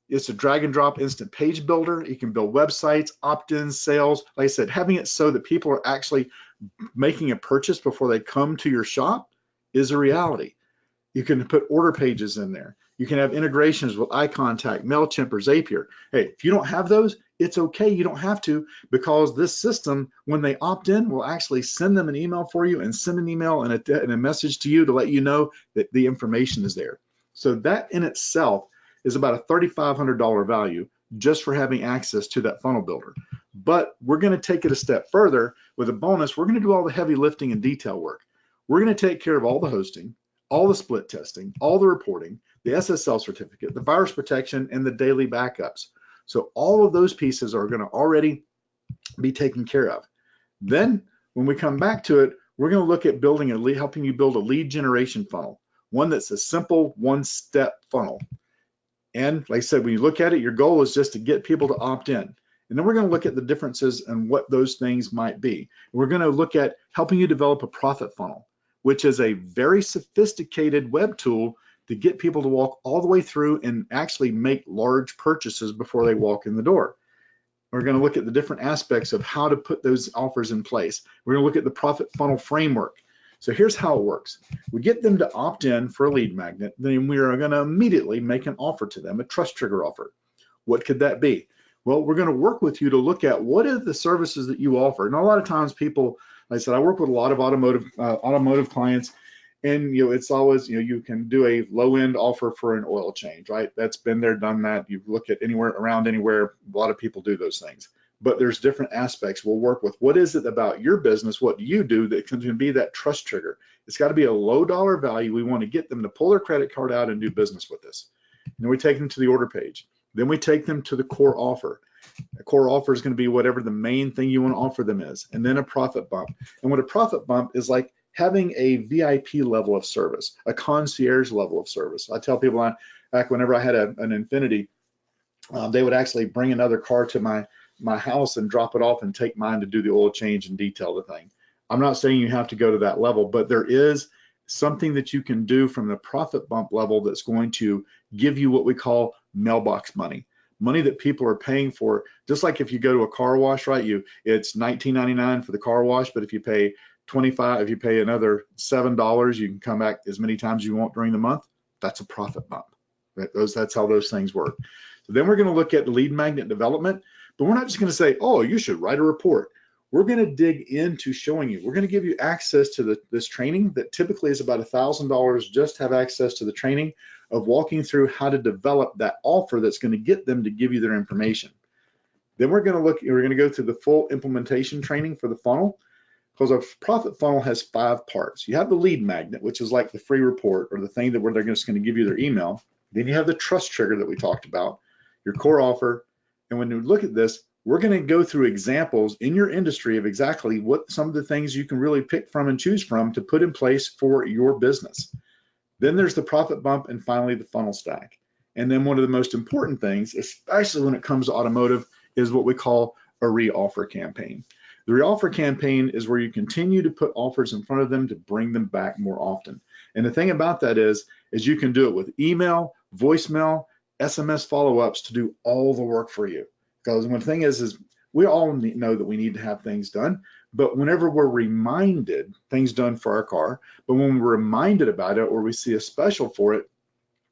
It's a drag and drop instant page builder. You can build websites, opt-ins, sales. Like I said, having it so that people are actually making a purchase before they come to your shop is a reality. You can put order pages in there. You can have integrations with iContact, MailChimp, or Zapier. Hey, if you don't have those, it's okay. You don't have to, because this system, when they opt in, will actually send them an email for you and send an email and a message to you to let you know that the information is there. So that in itself is about a $3,500 value just for having access to that funnel builder. But we're going to take it a step further with a bonus. We're going to do all the heavy lifting and detail work. We're going to take care of all the hosting, all the split testing, all the reporting, the SSL certificate, the virus protection, and the daily backups. So all of those pieces are going to already be taken care of. Then when we come back to it, we're going to look at building helping you build a lead generation funnel, one that's a simple one-step funnel. And like I said, when you look at it, your goal is just to get people to opt in. And then we're going to look at the differences and what those things might be. We're going to look at helping you develop a profit funnel, which is a very sophisticated web tool to get people to walk all the way through and actually make large purchases before they walk in the door. We're going to look at the different aspects of how to put those offers in place. We're going to look at the profit funnel framework. So here's how it works. We get them to opt in for a lead magnet, then we are going to immediately make an offer to them, a trust trigger offer. What could that be? Well, we're going to work with you to look at what are the services that you offer. And a lot of times people, like I said, I work with a lot of automotive clients, and it's always, you can do a low-end offer for an oil change, right? That's been there, done that. You look at anywhere, a lot of people do those things. But there's different aspects. We'll work with what is it about your business, what do you do that can be that trust trigger. It's got to be a low dollar value. We want to get them to pull their credit card out and do business with us. And then we take them to the order page. Then we take them to the core offer. A core offer is going to be whatever the main thing you want to offer them is, and then a profit bump. And what a profit bump is like having a VIP level of service, a concierge level of service. I tell people, back whenever I had an Infiniti, they would actually bring another car to my house and drop it off and take mine to do the oil change and detail the thing. I'm not saying you have to go to that level, but there is something that you can do from the profit bump level that's going to give you what we call mailbox money that people are paying for. Just like if you go to a car wash, right? It's $19.99 for the car wash, but if you pay $25, if you pay another $7, you can come back as many times as you want during the month. That's a profit bump. That's how those things work. So then we're going to look at lead magnet development, but we're not just going to say, oh, you should write a report. We're going to dig into showing you. We're going to give you access to this training that typically is about $1,000 just to have access to the training of walking through how to develop that offer that's going to get them to give you their information. Then we're going to go through the full implementation training for the funnel, because a profit funnel has 5 parts. You have the lead magnet, which is like the free report or the thing that where they're just going to give you their email. Then you have the trust trigger that we talked about, your core offer. And when you look at this, we're going to go through examples in your industry of exactly what some of the things you can really pick from and choose from to put in place for your business. Then there's the profit bump, and finally the funnel stack. And then one of the most important things, especially when it comes to automotive, is what we call a re-offer campaign. The re-offer campaign is where you continue to put offers in front of them to bring them back more often. And the thing about that is you can do it with email, voicemail, SMS follow-ups to do all the work for you. Because one thing is we all know that we need to have things done, but whenever we're reminded, things done for our car, but when we're reminded about it or we see a special for it,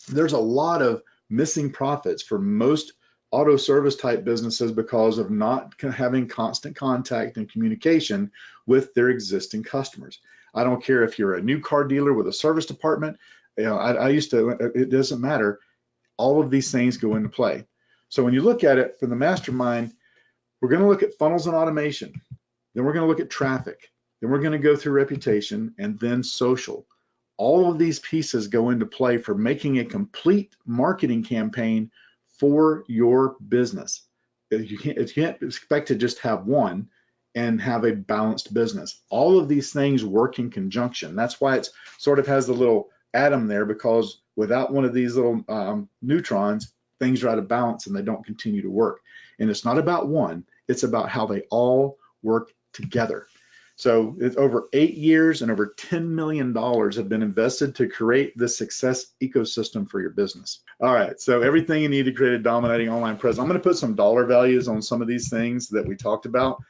there's a lot of missing profits for most auto service type businesses because of not having constant contact and communication with their existing customers. I don't care if you're a new car dealer with a service department, I used to, it doesn't matter. All of these things go into play. So when you look at it from the mastermind, we're going to look at funnels and automation. Then we're going to look at traffic. Then we're going to go through reputation and then social. All of these pieces go into play for making a complete marketing campaign for your business. You can't expect to just have one and have a balanced business. All of these things work in conjunction. That's why it sort of has the little atom there, because without one of these little neutrons, things are out of balance and they don't continue to work. And it's not about one, it's about how they all work together. So it's over 8 years and over $10 million have been invested to create this success ecosystem for your business. All right, so everything you need to create a dominating online presence. I'm going to put some dollar values on some of these things that we talked about,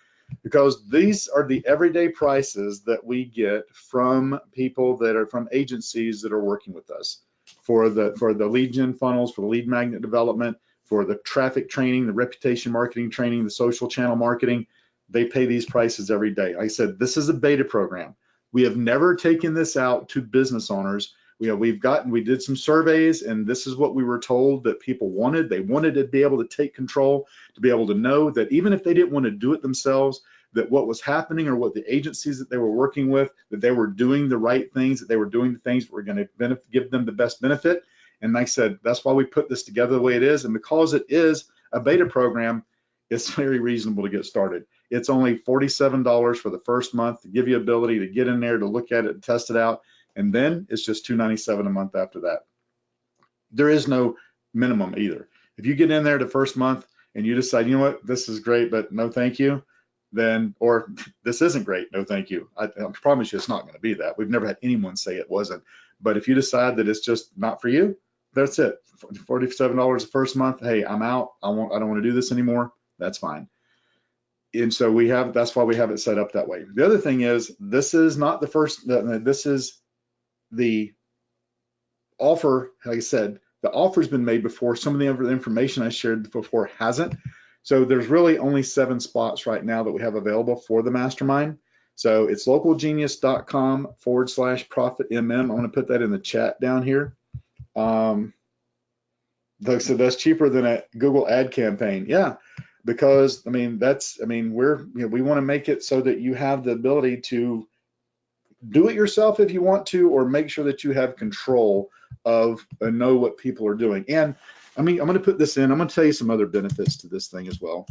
because these are the everyday prices that we get from people that are from agencies that are working with us for the lead gen funnels, for the lead magnet development, for the traffic training, the reputation marketing training, the social channel marketing. They pay these prices every day. Like I said, this is a beta program. We have never taken this out to business owners. We did some surveys, and this is what we were told that people wanted. They wanted to be able to take control, to be able to know that even if they didn't want to do it themselves, that what was happening or what the agencies that they were working with, that they were doing the right things, that they were doing the things that were going to give them the best benefit. And like I said, that's why we put this together the way it is. And because it is a beta program, it's very reasonable to get started. It's only $47 for the first month to give you ability to get in there, to look at it, and test it out. And then it's just $297 a month after that. There is no minimum either. If you get in there the first month and you decide, you know what, this is great, but no thank you, then, or this isn't great, no thank you. I promise you it's not going to be that. We've never had anyone say it wasn't. But if you decide that it's just not for you, that's it. $47 the first month. Hey, I'm out. I don't want to do this anymore. That's fine. And so that's why we have it set up that way. The other thing is, this is not the first, this is the offer. Like I said, the offer's been made before. Some of the information I shared before hasn't. So there's really only 7 spots right now that we have available for the mastermind. So it's localgenius.com/profitmm. I'm going to put that in the chat down here. So that's cheaper than a Google ad campaign. Yeah. Because we want to make it so that you have the ability to do it yourself if you want to, or make sure that you have control of and know what people are doing. And I'm going to put this in. I'm going to tell you some other benefits to this thing as well.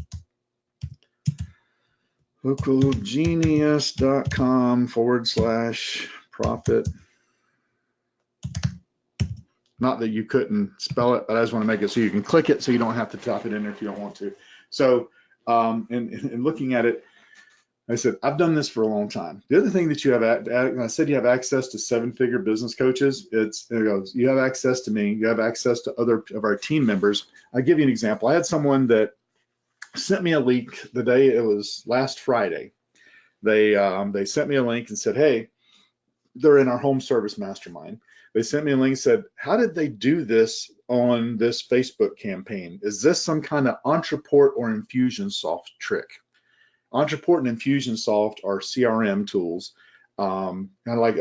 localgenius.com/profit. Not that you couldn't spell it, but I just want to make it so you can click it so you don't have to type it in there if you don't want to. So in looking at it, I said, I've done this for a long time. The other thing that you have, I said you have access to 7-figure business coaches. There it goes. You have access to me. You have access to other of our team members. I'll give you an example. I had someone that sent me a link the day, it was last Friday. They sent me a link and said, hey, they're in our home service mastermind. They sent me a link and said, how did they do this on this Facebook campaign? Is this some kind of Entreport or Infusionsoft trick? Entreport and Infusionsoft are CRM tools. Kind of like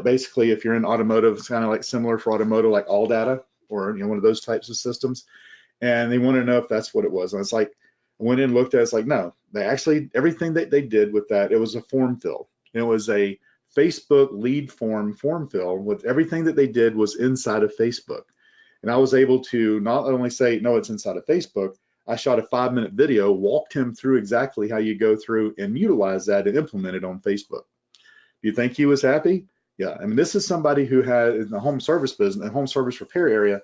basically if you're in automotive, it's kind of like similar for automotive, like AllData or one of those types of systems. And they want to know if that's what it was. And it's like, I went in and looked at it, it's like, no, they actually, everything that they did with that, it was a form fill. It was a Facebook lead form fill with everything that they did was inside of Facebook. And I was able to not only say, no, it's inside of Facebook, I shot a 5-minute video, walked him through exactly how you go through and utilize that and implement it on Facebook. Do you think he was happy? Yeah, I mean, this is somebody who had in the home service business, the home service repair area.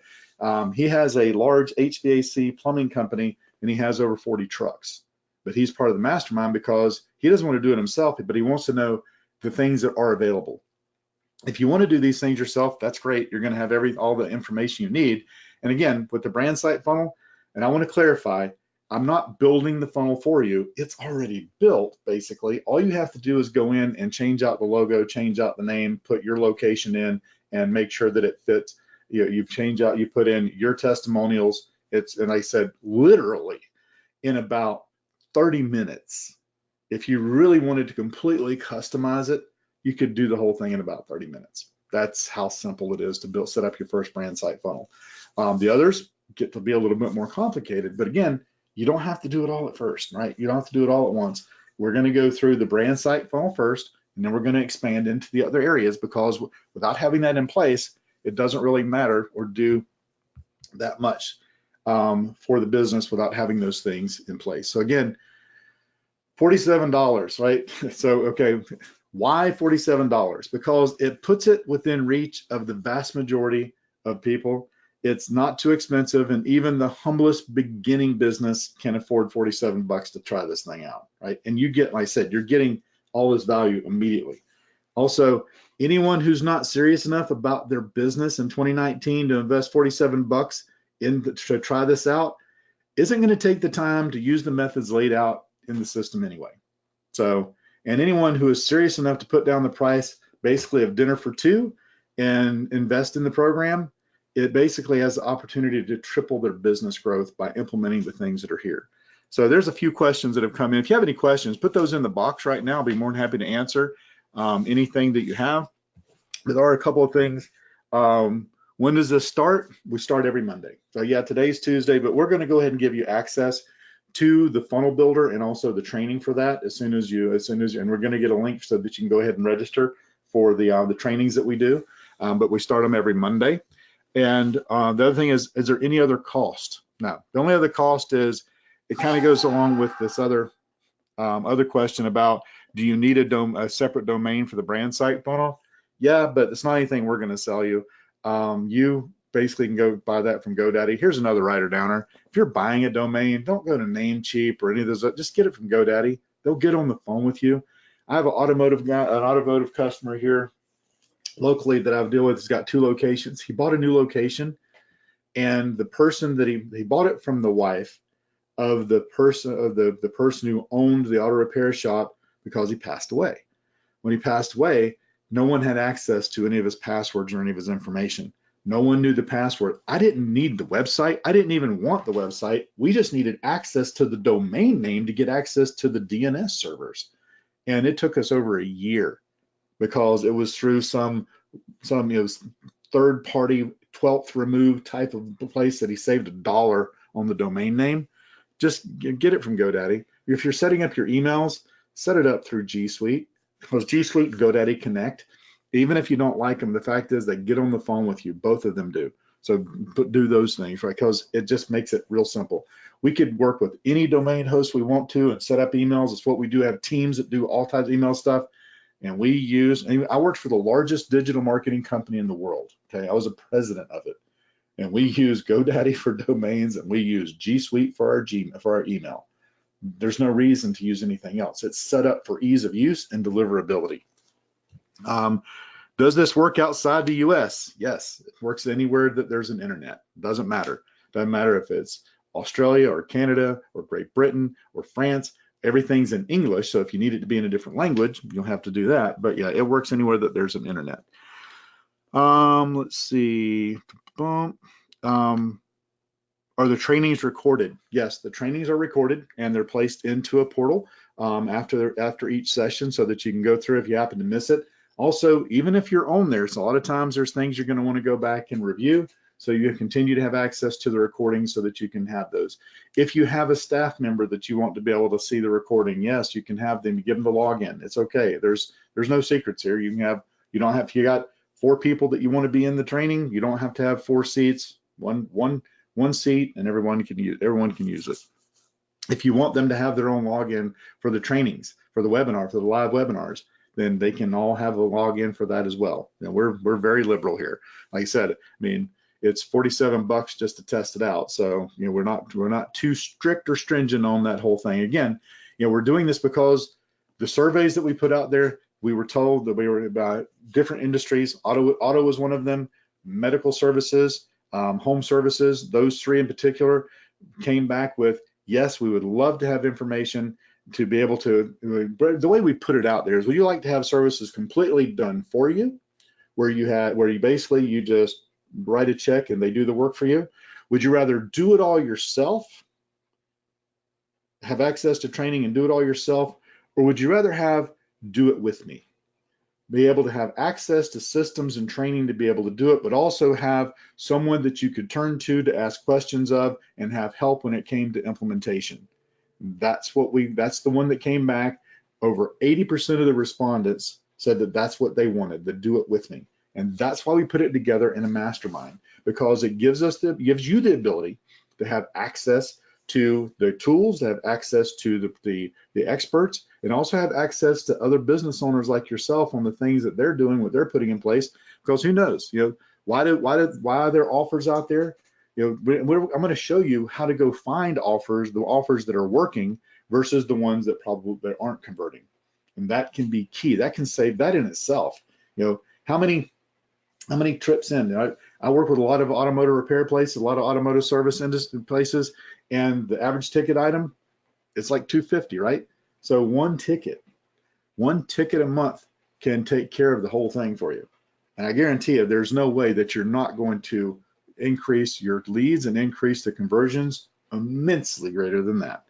He has a large HVAC plumbing company and he has over 40 trucks. But he's part of the mastermind because he doesn't want to do it himself, but he wants to know the things that are available. If you want to do these things yourself, that's great. You're going to have all the information you need. And again, with the brand site funnel, and I want to clarify, I'm not building the funnel for you. It's already built, basically. All you have to do is go in and change out the logo, change out the name, put your location in, and make sure that it fits. You put in your testimonials. And I said, literally in about 30 minutes. If you really wanted to completely customize it, you could do the whole thing in about 30 minutes. That's how simple it is to set up your first brand site funnel. The others get to be a little bit more complicated, but again, you don't have to do it all at first, right? You don't have to do it all at once. We're going to go through the brand site funnel first, and then we're going to expand into the other areas, because without having that in place, it doesn't really matter or do that much for the business without having those things in place. So again, $47, right? So, okay, why $47? Because it puts it within reach of the vast majority of people. It's not too expensive, and even the humblest beginning business can afford $47 to try this thing out, right? And you get, like I said, you're getting all this value immediately. Also, anyone who's not serious enough about their business in 2019 to invest $47 to try this out isn't going to take the time to use the methods laid out in the system anyway. So, and anyone who is serious enough to put down the price basically of dinner for two and invest in the program, it basically has the opportunity to triple their business growth by implementing the things that are here. So there's a few questions that have come in. If you have any questions, put those in the box right now. I'll be more than happy to answer anything that you have. There are a couple of things. When does this start? We start every Monday. So yeah, today's Tuesday, but we're going to go ahead and give you access to the funnel builder and also the training for that as soon as you, and we're going to get a link so that you can go ahead and register for the trainings that we do. But we start them every Monday. And the other thing is there any other cost? No, the only other cost is, it kind of goes along with this other question about, do you need a separate domain for the brand site funnel? Yeah, but it's not anything we're going to sell you. You basically can go buy that from GoDaddy. Here's another writer downer. If you're buying a domain, don't go to Namecheap or any of those. Just get it from GoDaddy. They'll get on the phone with you. I have an automotive customer here locally that I deal with. Has got 2 locations. He bought a new location, and the person that he bought it from the wife of the person who owned the auto repair shop, because he passed away. When he passed away, no one had access to any of his passwords or any of his information. No one knew the password. I didn't need the website. I didn't even want the website. We just needed access to the domain name to get access to the DNS servers. And it took us over a year, because it was through some third party 12th removed type of place that he saved $1 on the domain name. Just get it from GoDaddy. If you're setting up your emails, set it up through G Suite, because G Suite and GoDaddy connect. Even if you don't like them, the fact is they get on the phone with you. Both of them do. So do those things, right? Because it just makes it real simple. We could work with any domain host we want to and set up emails. It's what we do. Have teams that do all types of email stuff. And I worked for the largest digital marketing company in the world. Okay, I was a president of it. And we use GoDaddy for domains, and we use G Suite for our email. There's no reason to use anything else. It's set up for ease of use and deliverability. Does this work outside the US? Yes, it works anywhere that there's an internet. Doesn't matter. Doesn't matter if it's Australia or Canada or Great Britain or France. Everything's in English, so if you need it to be in a different language, you'll have to do that. But yeah, it works anywhere that there's an internet. Let's see. Are the trainings recorded? Yes, the trainings are recorded, and they're placed into a portal after each session, so that you can go through if you happen to miss it. Also, even if you're on there, so a lot of times there's things you're going to want to go back and review, so you continue to have access to the recordings so that you can have those. If you have a staff member that you want to be able to see the recording, yes, you can have them. You give them the login. It's okay. There's no secrets here. You got 4 people that you want to be in the training. You don't have to have 4 seats. One seat, and everyone can use it. If you want them to have their own login for the trainings, for the webinar, for the live webinars, then they can all have a login for that as well. You know, we're very liberal here. Like I said, I mean, it's $47 just to test it out. So, you know, we're not too strict or stringent on that whole thing. Again, you know, we're doing this because the surveys that we put out there, we were told that we were about different industries. Auto was one of them, medical services, home services, those three in particular, came back with, yes, we would love to have information to be able to, the way we put it out there is, would you like to have services completely done for you, where you basically, you just write a check and they do the work for you? Would you rather do it all yourself, have access to training and do it all yourself, or would you rather have do it with me? Be able to have access to systems and training to be able to do it, but also have someone that you could turn to ask questions of and have help when it came to implementation. That's the one that came back. Over 80% of the respondents said that that's what they wanted, to do it with me. And that's why we put it together in a mastermind, because it gives you the ability to have access to the tools, to have access to the experts, and also have access to other business owners like yourself on the things that they're doing, what they're putting in place. Because who knows, why are there offers out there? I'm going to show you how to go find offers, the offers that are working versus the ones that aren't converting, and that can be key. That can save that in itself. How many trips in? I work with a lot of automotive repair places, a lot of automotive service industry places, and the average ticket item, it's like $250, right? So one ticket a month can take care of the whole thing for you. And I guarantee you, there's no way that you're not going to increase your leads and increase the conversions immensely greater than that.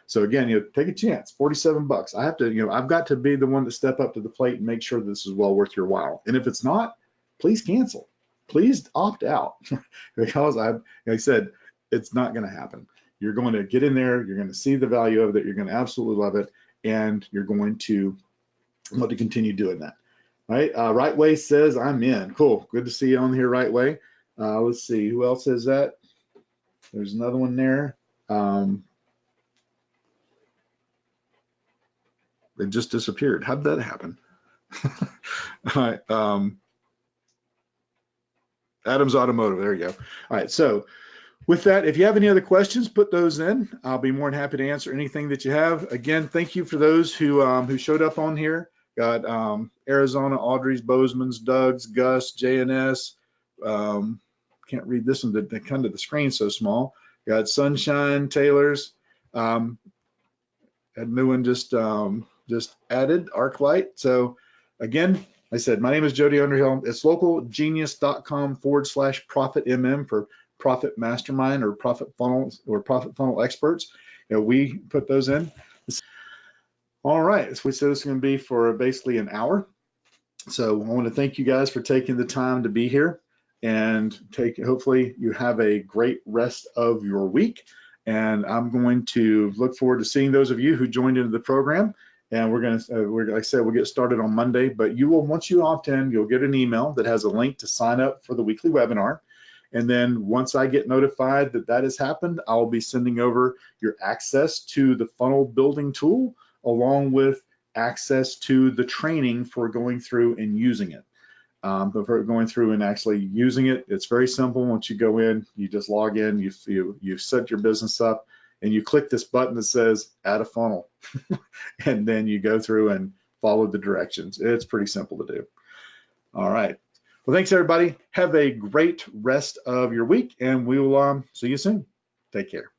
So again, take a chance. $47. I've got to be the one to step up to the plate and make sure this is well worth your while. And if it's not, please cancel. Please opt out, because like I said, it's not going to happen. You're going to get in there, you're going to see the value of it, you're going to absolutely love it, and you're going to want to continue doing that. Right? Right Way says, I'm in. Cool. Good to see you on here, Right Way. Let's see, who else says that? There's another one there. They just disappeared. How did that happen? All right. Adams Automotive, there you go. All right, so with that, if you have any other questions, put those in. I'll be more than happy to answer anything that you have. Again, thank you for those who showed up on here. Got Arizona, Audrey's, Bozeman's, Doug's, Gus, JNS. Can't read this one, they come to the screen so small. Got Sunshine, Taylor's. A new one just added, Arclight. So again, I said, my name is Jody Underhill. It's localgenius.com/profitmm for Profit Mastermind or Profit Funnel Experts. We put those in. All right, so we said this is going to be for basically an hour. So I want to thank you guys for taking the time to be here, and hopefully you have a great rest of your week. And I'm going to look forward to seeing those of you who joined into the program. And we're going to, like I said, we'll get started on Monday, but once you opt in, you'll get an email that has a link to sign up for the weekly webinar. And then once I get notified that that has happened, I'll be sending over your access to the funnel building tool, along with access to the training for going through and using it. But for going through and actually using it, it's very simple. Once you go in, you just log in, you set your business up, and you click this button that says add a funnel. And then you go through and follow the directions. It's pretty simple to do. All right. Well, thanks everybody. Have a great rest of your week, and we will see you soon. Take care.